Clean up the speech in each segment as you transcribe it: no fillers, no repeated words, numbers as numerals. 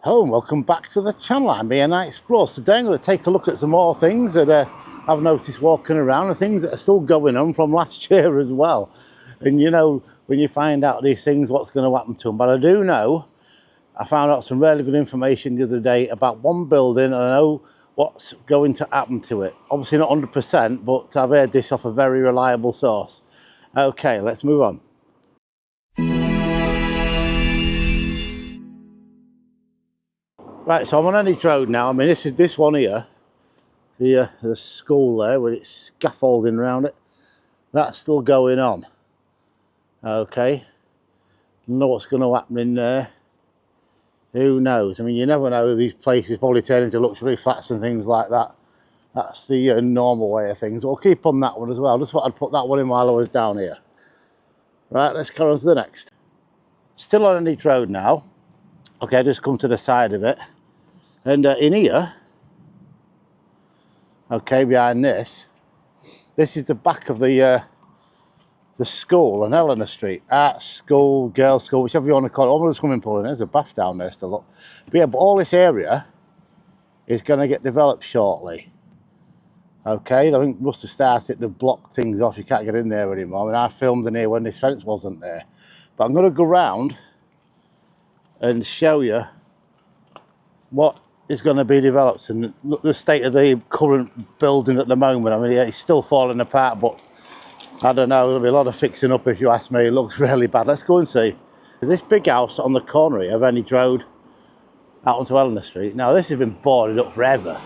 Hello and welcome back to the channel. I'm BNI Explore. Today I'm going to take a look at some more things that I've noticed walking around and things that are still going on from last year as well. And you know, when you find out these things, what's going to happen to them. But I do know, I found out some really good information the other day about one building and I know what's going to happen to it. Obviously not 100%, but I've heard this off a very reliable source. Okay, let's move on. Right, so I'm on Ennis Road now. I mean, this is this one here, the school there with its scaffolding around it. That's still going on. Okay, don't know what's going to happen in there. Who knows? I mean, you never know. These places probably turn into luxury flats and things like that. That's the normal way of things. We'll keep on that one as well. Just thought I'd put that one in while I was down here. Right, let's carry on to the next. Still on Ennis Road now. Okay, just come to the side of it. And in here, okay, behind this is the back of the school on Eleanor Street. Art school, girls' school, whichever you want to call it. Almost a swimming pool, and there's a bath down there still. Look. But yeah, but all this area is going to get developed shortly. Okay, I think must have started to block things off. You can't get in there anymore. I mean, I filmed in here when this fence wasn't there. But I'm going to go round and show you what is going to be developed and look the state of the current building at the moment. I mean, yeah, it's still falling apart, but I don't know, there'll be a lot of fixing up if you ask me. It looks really bad. Let's go and see. This big house on the corner here of Ennis Road out onto Eleanor Street. Now this has been boarded up forever,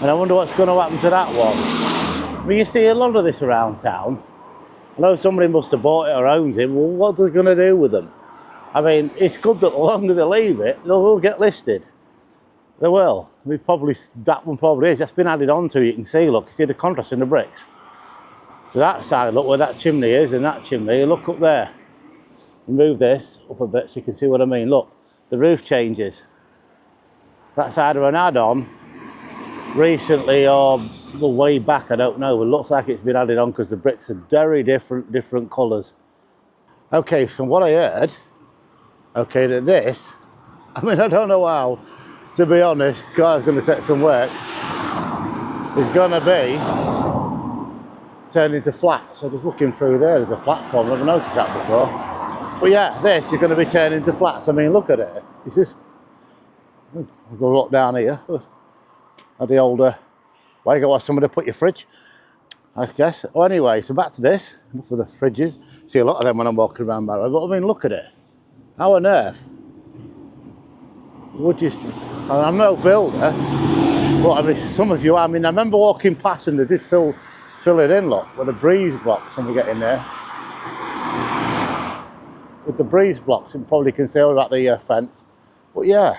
and I wonder what's going to happen to that one. I mean, you see a lot of this around town. I know somebody must have bought it or owns it. Well, what are they going to do with them? I mean, it's good that the longer they leave it, they will get listed. They will. That one probably is. That's been added on to. You can see, look, you see the contrast in the bricks. So that side, look where that chimney is, and that chimney, look up there. Move this up a bit so you can see what I mean. Look, the roof changes. That's either an add-on recently or way back, I don't know. It looks like it's been added on because the bricks are very different colours. Okay, from what I heard, okay, that this, I mean, I don't know how, to be honest, God, it's going to take some work. It's going to be turned into flats. So just looking through there's a platform. I've never noticed that before. But yeah, this is going to be turned into flats. I mean, look at it. It's just, there's a lot down here. At the old, why you got to have somewhere to put your fridge, I guess. Oh, anyway, so back to this. Look for the fridges. See a lot of them when I'm walking around Barrow. But I mean, look at it. How on earth would you? I'm no builder, but I mean, some of you. I mean, I remember walking past and they did fill it in, look, with the breeze blocks, and we get in there with the breeze blocks, and probably can see all about the fence. But yeah,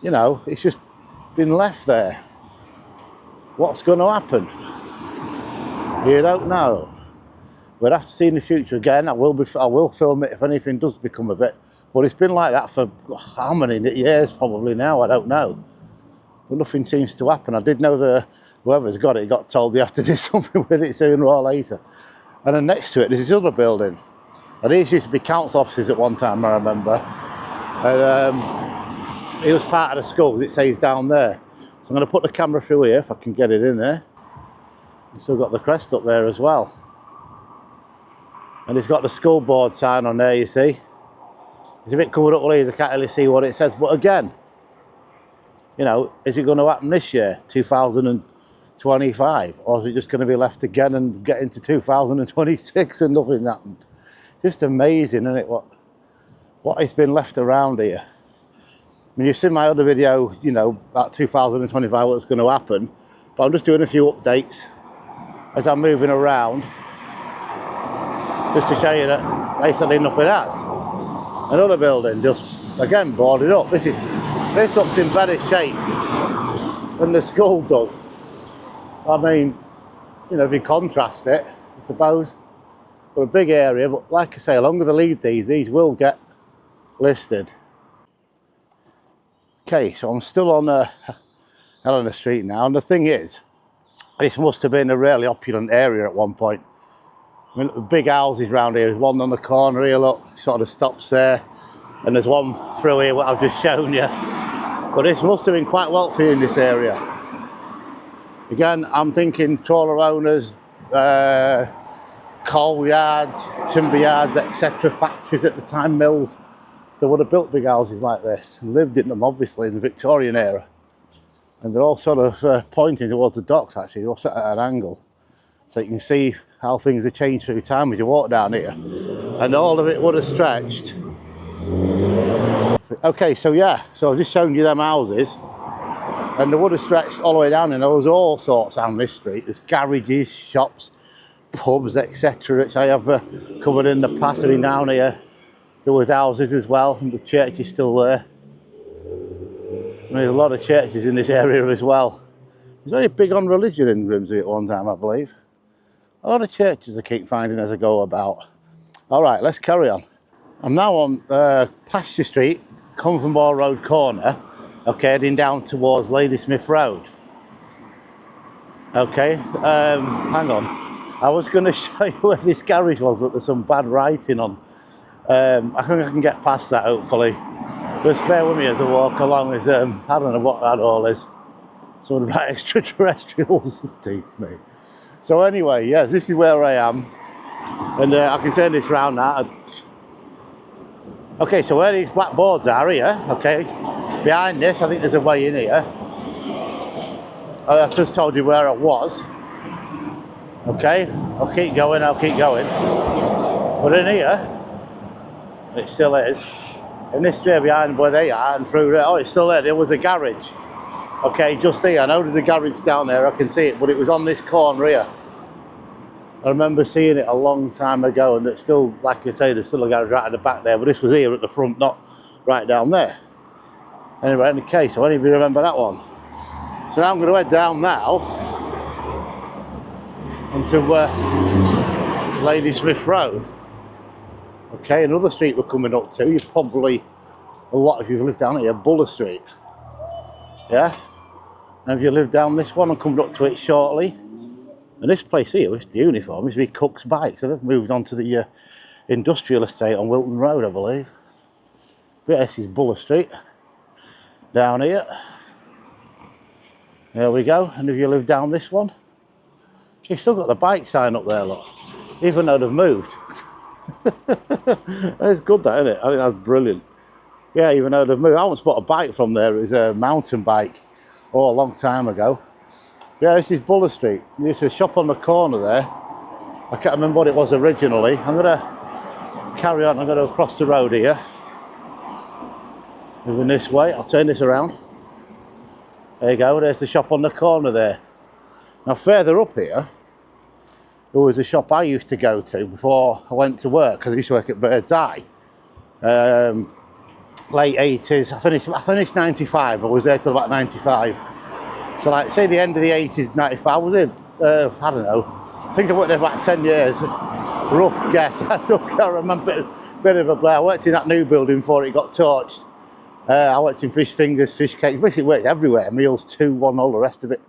you know, it's just been left there. What's going to happen? You don't know. We'll have to see in the future again. I will film it if anything does become of it. But it's been like that for how many years probably now, I don't know. But nothing seems to happen. I did know that whoever's got it got told they have to do something with it sooner or later. And then next to it, there's this other building. And these used to be council offices at one time, I remember. And it was part of the school, it says down there. So I'm going to put the camera through here if I can get it in there. It's still got the crest up there as well. And it's got the school board sign on there, you see. It's a bit covered up with these, I can't really see what it says. But again, you know, is it going to happen this year, 2025? Or is it just going to be left again and get into 2026 and nothing happened? Just amazing, isn't it, what has been left around here. I mean, you've seen my other video, you know, about 2025, what's going to happen. But I'm just doing a few updates as I'm moving around, just to show you that basically nothing has. Another building just again boarded up. This looks in better shape than the school does. I mean, you know, if you contrast it, I suppose, for a big area, but like I say, the longer they leave these will get listed. Okay, so I'm still on Eleanor Street now, and the thing is, this must have been a really opulent area at one point. I mean, the big houses around here. There's one on the corner here, look, sort of stops there. And there's one through here what I've just shown you. But this must have been quite wealthy in this area. Again, I'm thinking trawler owners, coal yards, timber yards, etc., factories at the time, mills. They would have built big houses like this and lived in them, obviously, in the Victorian era. And they're all sort of pointing towards the docks, actually. They're all set at an angle. So you can see how things have changed through time as you walk down here. And all of it would have stretched. Okay, so yeah, so I've just shown you them houses. And they would have stretched all the way down, and there was all sorts on this street. There's garages, shops, pubs, etc., which I have covered in the past. I mean, down here, there was houses as well, and the church is still there. And there's a lot of churches in this area as well. It was very big on religion in Grimsby at one time, I believe. A lot of churches I keep finding as I go about. All right, let's carry on. I'm now on Pasture Street, Convermore Road corner, okay, heading down towards Ladysmith Road. Okay, hang on. I was going to show you where this garage was, but there's some bad writing on. I think I can get past that, hopefully. Just bear with me as I walk along. As, I don't know what that all is. Something about extraterrestrials, deep me. So anyway, yes, this is where I am. And I can turn this round now. Okay, so where these black boards are here, okay, behind this, I think there's a way in here. I just told you where I was. Okay, I'll keep going. But in here, it still is. In this straight behind where they are and through there, oh, it's still there. There was a garage. Okay, just here. I know there's a garage down there. I can see it, but it was on this corner here. I remember seeing it a long time ago, and it's still, like I say, there's still a garage right at the back there, but this was here at the front, not right down there. Anyway, in the case, so any of you remember that one? So now I'm going to head down now onto Ladysmith Road. Okay, another street we're coming up to. You've probably, a lot if you've lived down here, Buller Street. Yeah? And if you live down this one, I'm coming up to it shortly. And this place here, this uniform, used to be Cook's Bikes. So they've moved on to the industrial estate on Wilton Road, I believe. But this is Buller Street. Down here. There we go. And if you live down this one, you've still got the bike sign up there, look. Even though they've moved. That's good, that, isn't it? I think that's brilliant. Yeah, even though they've moved. I once bought a bike from there. It was a mountain bike. Oh, a long time ago. Yeah, this is Buller Street. There's a shop on the corner there. I can't remember what it was originally. I'm going to carry on. I'm going to cross the road here. Moving this way. I'll turn this around. There you go. There's the shop on the corner there. Now, further up here, there was a shop I used to go to before I went to work, because I used to work at Bird's Eye. Late 80s. I finished 95. I was there till about 95. So, like, say the end of the 80s, 95, I was in, I don't know, I think I worked there for about 10 years, rough guess. I can't remember, bit of a blur. I worked in that new building before it got torched. I worked in fish fingers, fish cakes, basically worked everywhere, meals 2, 1, all the rest of it.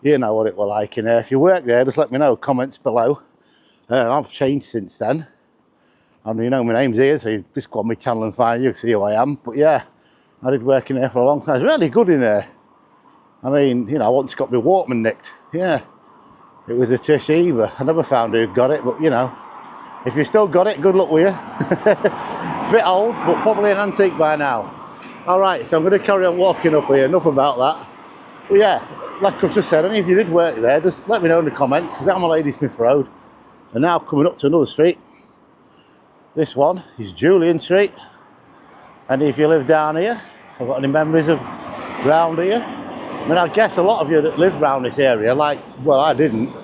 You know what it were like in there. If you work there, just let me know, comments below. I've changed since then. And you know my name's here, so you just go on my channel and find you, see who I am. But yeah, I did work in there for a long time. It's really good in there. I mean, you know, I once got my Walkman nicked. Yeah, it was a Toshiba. I never found who got it, but you know, if you still got it, good luck with you. Bit old, but probably an antique by now. All right, so I'm going to carry on walking up here. Enough about that. But yeah, like I've just said, any of you did work there, just let me know in the comments, because I'm on Ladysmith Road. And now coming up to another street. This one is Julian Street. And if you live down here, I've got any memories of round here. I mean, I guess a lot of you that live around this area, like, well, I didn't.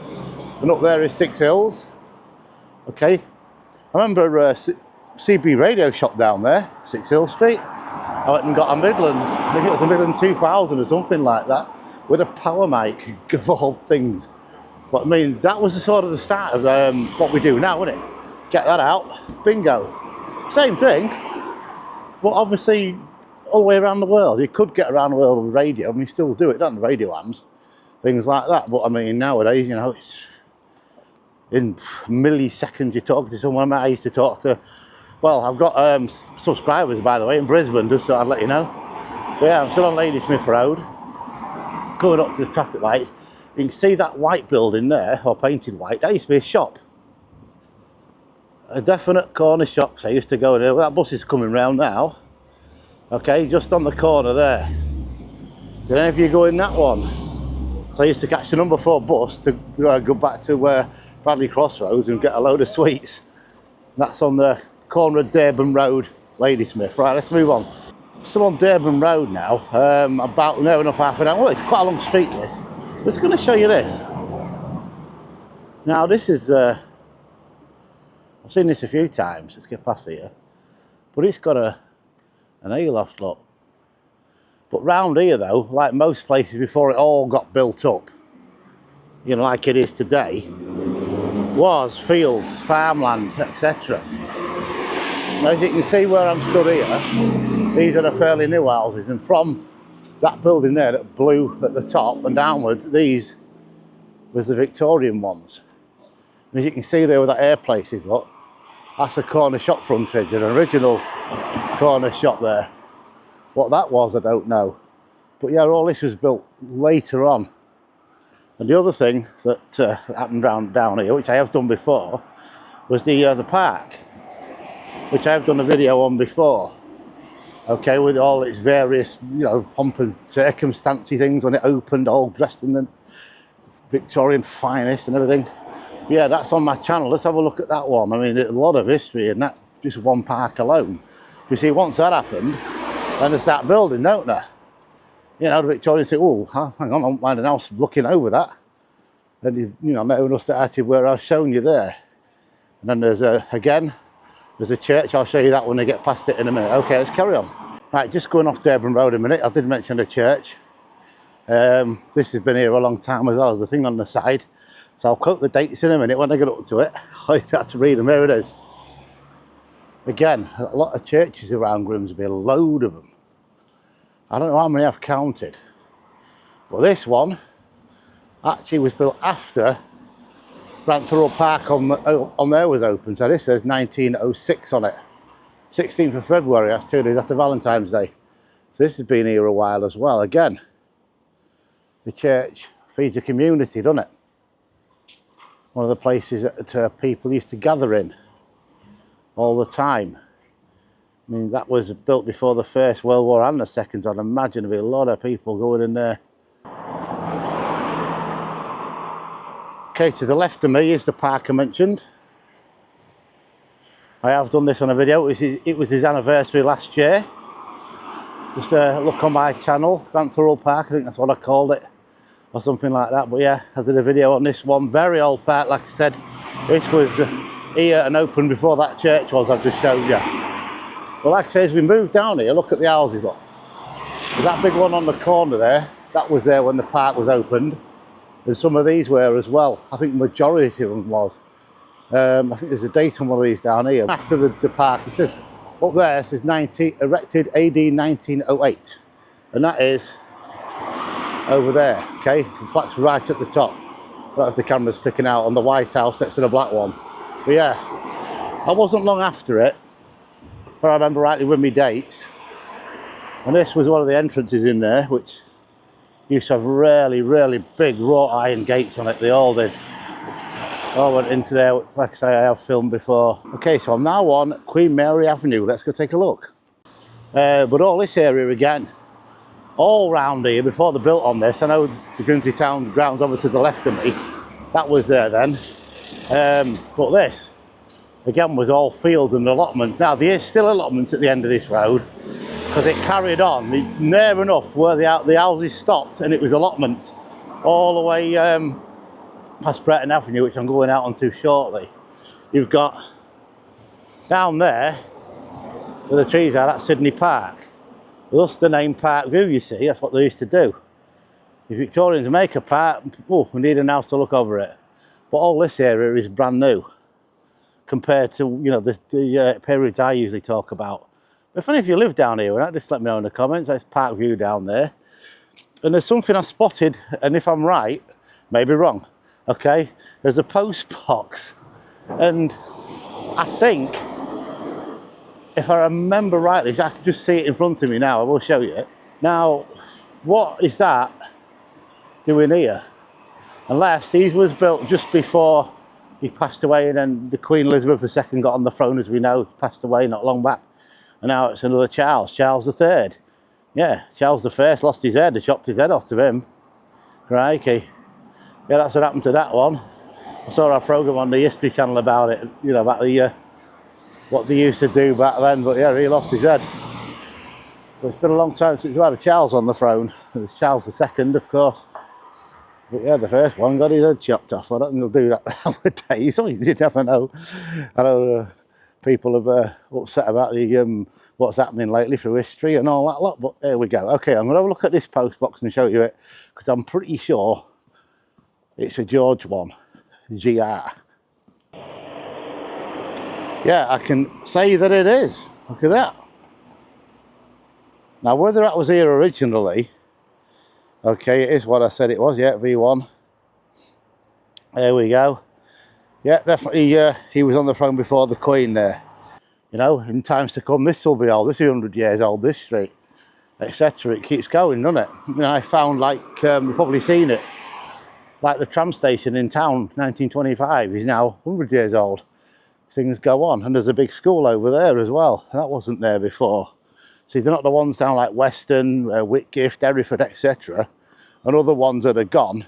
And up there is Six Hills. Okay. I remember CB Radio Shop down there, 6 Hill Street. I went and got a Midland, I think it was a Midland 2000 or something like that, with a power mic, of all things. But I mean, that was the sort of the start of what we do now, isn't it? Get that out, bingo. Same thing, but obviously all the way around the world. You could get around the world with radio, I mean, you still do it, don't you? Radio hams, things like that. But I mean, nowadays, you know, it's in milliseconds you're talking to someone. I used to talk to Well, I've got subscribers, by the way, in Brisbane, just so I'd let you know. But yeah, I'm still on Ladysmith Road, coming up to the traffic lights. You can see that white building there, or painted white. That used to be a shop. A definite corner shop. So I used to go in there. Well, that bus is coming round now. Okay, just on the corner there. Did any of you go in that one? So I used to catch the number 4 bus to go back to Bradley Crossroads and get a load of sweets. That's on the corner of Durban Road, Ladysmith. Right, let's move on. Still on Durban Road now, about near enough half an hour. Well, it's quite a long street, this. Just going to show you this. Now, this is, I've seen this a few times. Let's get past here. But it's got an hayloft, look. But round here, though, like most places before it all got built up, you know, like it is today, was fields, farmland, etc. As you can see where I'm stood here, these are the fairly new houses, and from that building there that blew at the top and downwards, these was the Victorian ones. And as you can see there where that air place is, look, that's a corner shop frontage, an original corner shop there. What that was, I don't know. But yeah, all this was built later on. And the other thing that happened down here, which I have done before, was the park, which I have done a video on before. Okay, with all its various, you know, pomp and circumstancey things when it opened, all dressed in the Victorian finest and everything. But yeah, that's on my channel. Let's have a look at that one. I mean, a lot of history in that, just one park alone. You see, once that happened, then they start building, don't they? You know, the Victorians say, oh, hang on, I don't mind an house looking over that. And, you know, no one started where I was showing you there. And then there's again, there's a church. I'll show you that when I get past it in a minute. Okay, let's carry on. Right, just going off Durban Road a minute. I did mention the church. This has been here a long time as well. There's a thing on the side. So I'll quote the dates in a minute when I get up to it. I have to read them. Here it is. Again, a lot of churches around Grimsby, a load of them. I don't know how many I've counted. But this one actually was built after Thorold Park on there was open. So this says 1906 on it. 16th of February, that's 2 days after Valentine's Day. So this has been here a while as well. Again, the church feeds the community, doesn't it? One of the places that people used to gather in all the time. I mean, that was built before the First World War and the Second, so I'd imagine there'd be a lot of people going in there. Okay, to the left of me is the park I mentioned. I have done this on a video. It was his anniversary last year. Just look on my channel, Thorold Park, I think that's what I called it, or something like that. But yeah, I did a video on this one. Very old park, like I said. This was here and open before that church was, I've just showed you. But like I say, as we move down here, look at the houses, look. There's that big one on the corner there. That was there when the park was opened. And some of these were as well. I think the majority of them was. I think there's a date on one of these down here. After the park, it says, up there, it says erected AD 1908. And that is over there, okay? The plaque's right at the top. I don't know if the camera's picking out on the white house next to the black one. But yeah, I wasn't long after it, but I remember rightly with me dates. And this was one of the entrances in there, which used to have really, really big wrought iron gates on it. They all did. All went into there, like I say, I have filmed before. Okay, so I'm now on Queen Mary Avenue. Let's go take a look. But all this area again, all round here, before they built on this, I know the Grimsby Town grounds over to the left of me, that was there then. But this, again, was all field and allotments. Now, there is still allotment at the end of this road, because it carried on near enough where the houses stopped, and it was allotments all the way past Breton Avenue, which I'm going out onto shortly. You've got down there where the trees are, that's Sydney Park. Thus the name Park View, you see. That's what they used to do. The Victorians make a park, oh, we need an house to look over it. But all this area is brand new compared to, you know, the periods I usually talk about. But funny if you live down here, just let me know in the comments. There's Park View down there. And there's something I spotted, and if I'm right, maybe wrong, okay? There's a post box, and I think if I remember rightly, I can just see it in front of me now. I will show you it. Now, what is that doing here? Unless these was built just before he passed away, and then the Queen Elizabeth II got on the throne, as we know, passed away not long back. And now it's another Charles III. Yeah, Charles I lost his head. They chopped his head off to him. Crikey. Yeah, that's what happened to that one. I saw our programme on the History Channel about it, you know, about the what they used to do back then. But yeah, he lost his head. But it's been a long time since we had a Charles on the throne. It was Charles II, of course. But yeah, the first one got his head chopped off. I don't think they'll do that nowadays. So you never know. I know people have upset about the what's happening lately through history and all that lot. But there we go. Okay, I'm going to have a look at this post box and show you it, because I'm pretty sure it's a George one, GR. Yeah, I can say that it is. Look at that. Now, whether that was here originally, okay, it is what I said it was. Yeah, V1. There we go. Yeah, definitely. He was on the throne before the Queen there. You know, in times to come, this will be old. This is 100 years old. This street, etc. It keeps going, doesn't it? You know, I found, like, you've probably seen it, like the tram station in town, 1925, is now 100 years old. Things go on, and there's a big school over there as well. That wasn't there before. See, they're not the ones down like Weston, Whitgift, Hereford, etc. And other ones that are gone.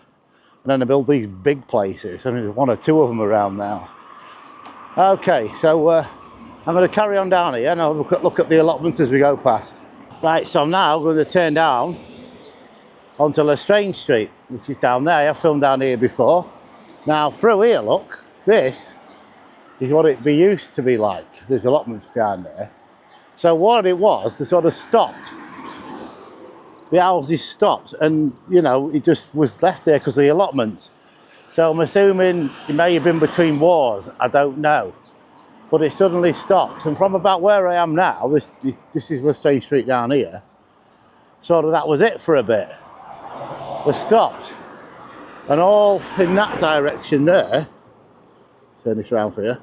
And then they build these big places. I mean, there's one or two of them around now. Okay, so I'm going to carry on down here and I'll look at the allotments as we go past. Right, so I'm now going to turn down onto Lestrange Street, which is down there. I've filmed down here before. Now, through here, look, this is what it used to be like. There's allotments behind there. So what it was, they sort of stopped. The houses stopped, and, you know, it just was left there because of the allotments. So I'm assuming it may have been between wars, I don't know. But it suddenly stopped, and from about where I am now, this is Lestrange Street down here, sort of that was it for a bit. They stopped. And all in that direction there, turn this around for you.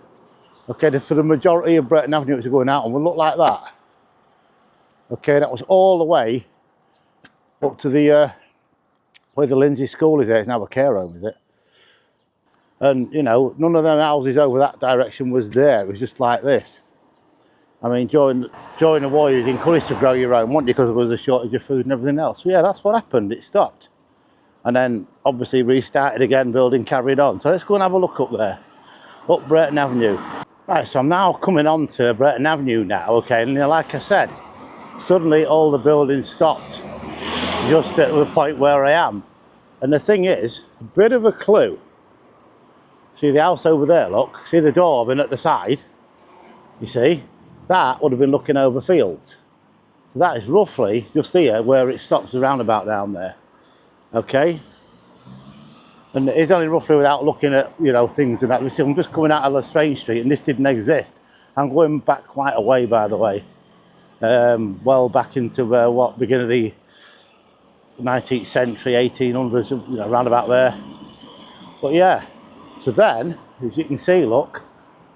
Okay, for the majority of Breton Avenue it's going out and will look like that. Okay, that was all the way up to the where the Lindsay School is there. It's now a care home, is it? And, you know, none of them houses over that direction was there. It was just like this. I mean, during the war, you was encouraged to grow your own, weren't you? Because there was a shortage of food and everything else. So, yeah, that's what happened. It stopped. And then, obviously, restarted again, building carried on. So let's go and have a look up there. Up Breton Avenue. Right, so I'm now coming on to Breton Avenue now, okay, and like I said, suddenly all the buildings stopped, just at the point where I am. And the thing is, a bit of a clue. See the house over there, look, see the door been at the side, you see, that would have been looking over fields. So that is roughly just here where it stops, the roundabout down there, okay? And it's only roughly without looking at, you know, things and that. See, I'm just coming out of Lestrange Street and this didn't exist. I'm going back quite a way, by the way. Well back into, what, beginning of the 19th century, 1800s, you know, around about there. But yeah, so then, as you can see, look,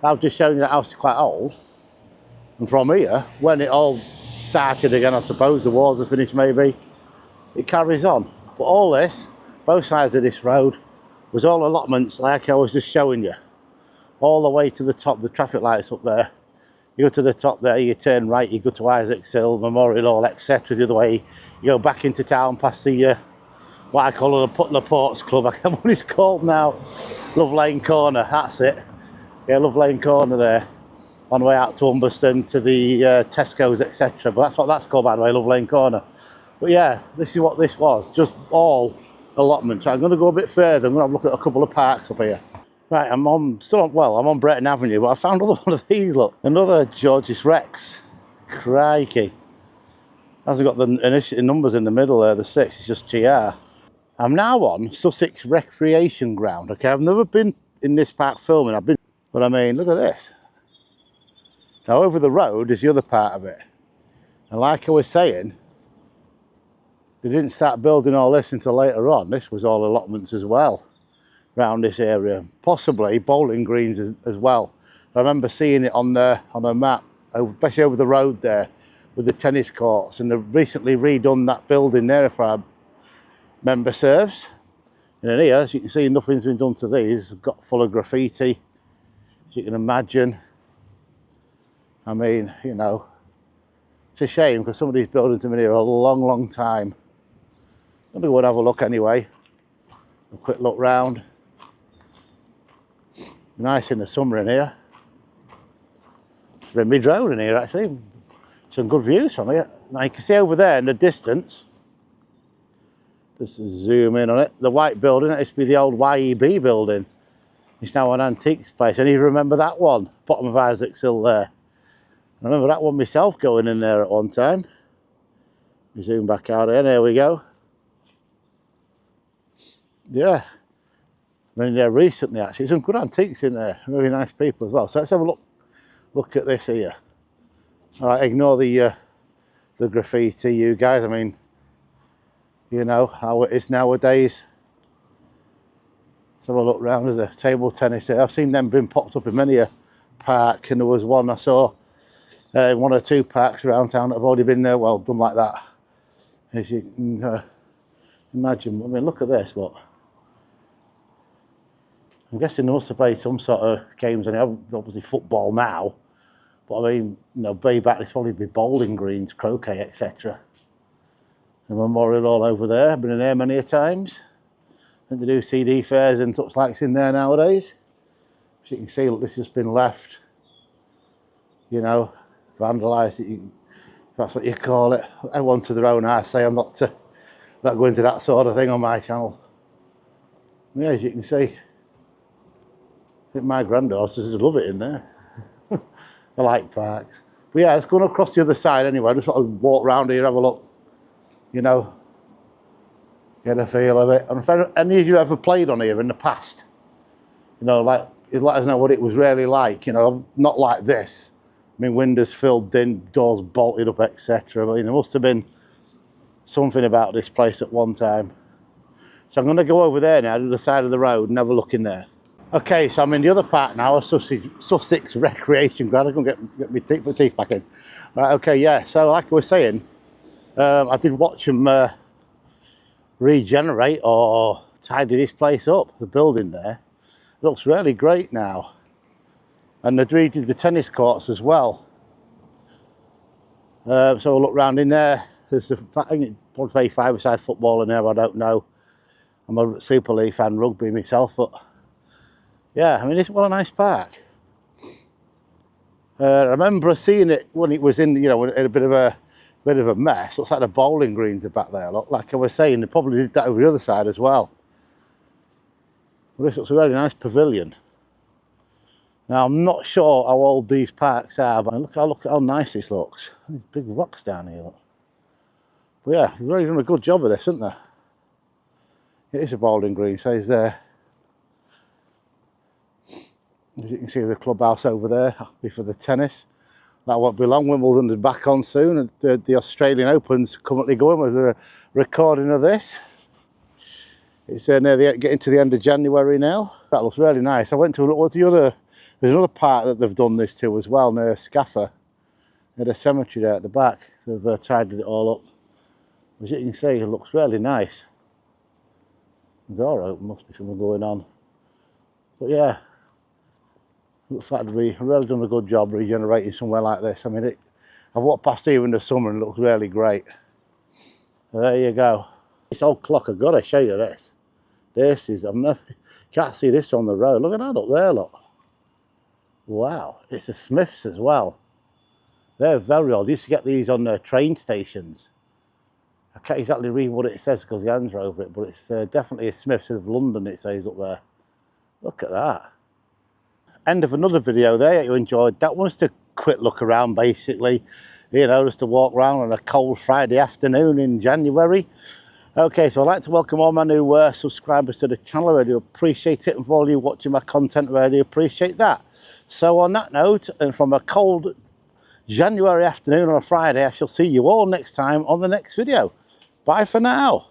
I've just shown you that house is quite old. And from here, when it all started again, I suppose, the wars are finished maybe, it carries on. But all this, both sides of this road, was all allotments like I was just showing you. All the way to the top, the traffic lights up there. You go to the top there, you turn right, you go to Isaacs Hill, Memorial Hall, etc. The other way, you go back into town past the, what I call the Ports Club, I can't remember what it's called now. Love Lane Corner, that's it. Yeah, Love Lane Corner there. On the way out to Humberston, to the Tesco's, etc. But that's what that's called, by the way, Love Lane Corner. But yeah, this is what this was, just all allotments. I'm going to go a bit further, I'm going to have a look at a couple of parks up here. Right, I'm on Breton Avenue, but I found another one of these, look. Another George's Rex. Crikey. Hasn't got the numbers in the middle there, the 6, it's just GR. I'm now on Sussex Recreation Ground, okay? I've never been in this park filming, but I mean, look at this. Now over the road is the other part of it. And like I was saying, they didn't start building all this until later on. This was all allotments as well, around this area. Possibly bowling greens as well. I remember seeing it on a map especially over the road there with the tennis courts, and they've recently redone that building there for our member serves. And in here, as you can see, nothing's been done to these. It's got full of graffiti, as you can imagine. I mean, you know, it's a shame because some of these buildings have been here a long time. I'm gonna go and have a look anyway. A quick look round. Nice in the summer in here. It's been me drone in here actually. Some good views from here. Now you can see over there in the distance, just zoom in on it, the white building, that used to be the old YEB building. It's now an antiques place. And you remember that one, bottom of Isaac's Hill there. I remember that one myself going in there at one time. We zoom back out here, there we go. Yeah, I've been in there recently actually. Some good antiques in there, really nice people as well. So let's have a look at this here. All right, ignore the graffiti, you guys. I mean, you know how it is nowadays. Let's have a look round. There's a table tennis here. I've seen them being popped up in many a park, and there was one I saw in one or two parks around town that have already been there, well, done like that. As you can imagine. I mean, look at this, look. I'm guessing they must have played some sort of games, and obviously football now. But I mean, you know, way back, there's probably be bowling greens, croquet, etc. The memorial all over there. I've been in there many a times. And they do CD fairs and such likes in there nowadays. As you can see, look, this has been left, you know, vandalised, if that's what you call it. Everyone to their own. I say I'm not going into that sort of thing on my channel. Yeah, as you can see, I think my granddaughters love it in there. I like parks. But yeah, let's go across the other side anyway. Just sort of walk around here, have a look, you know, get a feel of it. And if any of you ever played on here in the past, you know, like, let us know what it was really like, you know, not like this. I mean, windows filled in, doors bolted up, etc. I mean, there must have been something about this place at one time. So I'm going to go over there now to the side of the road and have a look in there. Okay, so I'm in the other part now, Sussex recreation ground. I'm going to get my teeth back in. Right, okay, yeah, so like I was saying, I did watch them regenerate or tidy this place up, the building there. It looks really great now. And they redid the tennis courts as well. So I'll look round in there. There's I think it's probably play five-a-side football in there, I don't know. I'm a Super League fan, rugby myself, but yeah, I mean, what a nice park. I remember seeing it when it was in, you know, in a bit of a mess. Looks like the bowling greens are back there. Look, like I was saying, they probably did that over the other side as well. Well, this looks a really nice pavilion. Now, I'm not sure how old these parks are, but look at how nice this looks. These big rocks down here, look. But yeah, they've really done a good job of this, haven't they? It is a bowling green, says there. As you can see, the clubhouse over there, happy for the tennis. That won't be long. Wimbledon is back on soon, and the Australian Open's currently going with a recording of this. It's getting to the end of January now. That looks really nice. I went to there's another part that they've done this to as well, near Scaffer. There's a cemetery there at the back. They've tidied it all up. As you can see, it looks really nice. The door open, must be something going on. But yeah, looks like they've really done a good job regenerating somewhere like this. I mean, I've walked past here in the summer and it looks really great. So there you go. This old clock, I've got to show you this. This is, can't see this on the road. Look at that up there, look. Wow, it's a Smiths as well. They're very old. I used to get these on train stations. I can't exactly read what it says because the hands are over it, but it's definitely a Smiths of London, it says up there. Look at that. End of another video there. You enjoyed that one. Just a quick look around, basically, you know, just to walk around on a cold Friday afternoon in January. Okay, so I'd like to welcome all my new subscribers to the channel. I really appreciate it, and for all you watching my content, I really appreciate that. So on that note, and from a cold January afternoon on a Friday, I shall see you all next time on the next video. Bye for now.